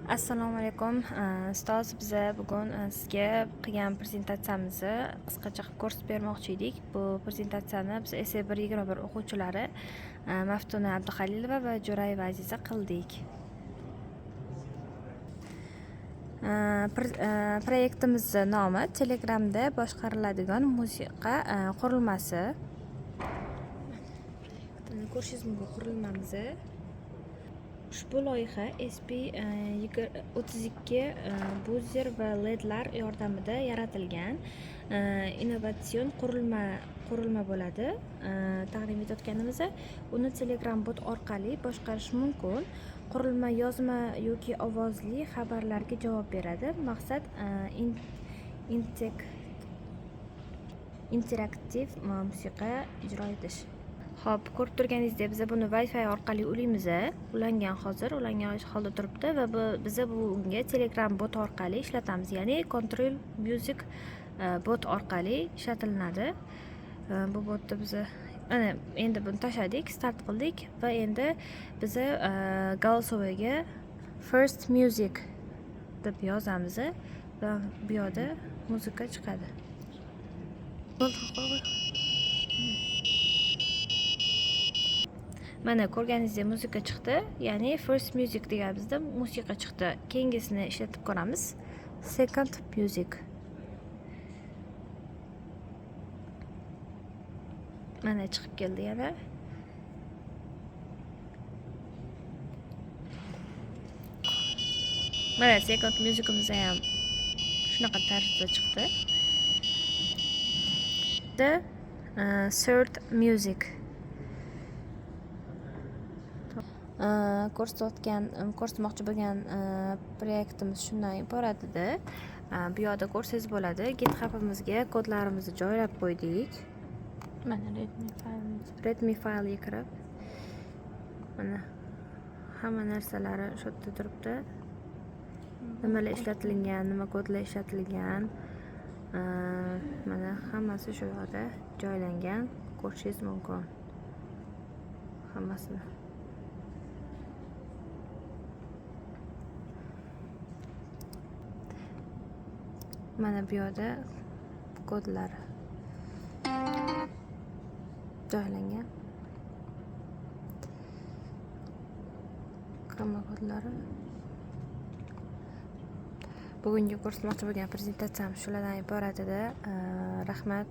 Assalomu alaykum. Ustoz, biza bugun sizga qilgan prezentatsiyamizni qisqacha qilib ko'rsatib bermoqchi edik. Bu prezentatsiyani biz S121 o'quvchilari Maftuna Abduhalilova va Jo'rayeva Aziza qildik. Proyektimizni nomi Telegramda boshqariladigan musiqa qurilmasi. Ko'rishingiz mumkin qurilmamizni. Ushbu loyiha SP32 buzer va ledlar yordamida yaratilgan innovatsion qurilma bo'ladi. Taqdim etayotganimizda uni Telegram bot orqali boshqarish mumkin. Qurilma yozma yoki ovozli xabarlarga javob beradi. Maqsad interaktiv musiqa ijro etish. Xo'p, ko'rib turganingizdek, biz buni Wi-Fi orqali ulaymiz. Ulangan holda turibdi va biz bunga Telegram bot orqali ishlatamiz, ya'ni Control Music bot orqali ishlatilinadi. Bu botni biz endi buni tashladik, start qildik va endi biz голосовойga First Music deb yozamiz va bu yerda muzika chiqadi. Mana ko'rganingizdek muzika chiqdi, ya'ni First Music deganimizda musiqa chiqdi. Keyingisini ishlatib ko'ramiz. Second Music. Mana chiqib keldi yana. Mana Second Musicimiz ham shunaqa tarzda chiqdi. Third Music. Ko'rsatmoqchi bo'lgan proyektimiz shundan iborat edi. Bu yerda ko'rsangiz bo'ladi, GitHub'imizga kodlarimizni joylab qo'ydik. Mana Redmi faylga kirib, mana hamma narsalari shu yerda turibdi. Nimalar ishlatilgan, nima kodlar ishlatilgan, mana hammasi shu yerda joylangan. Ko'rishingiz mumkin hammasini. Mana bu yerda kodlar joylangan. Hamma kodlari. Bugungi ko'rsatmoqchi bo'lgan prezentatsiyam shulardan iborat edi. Rahmat.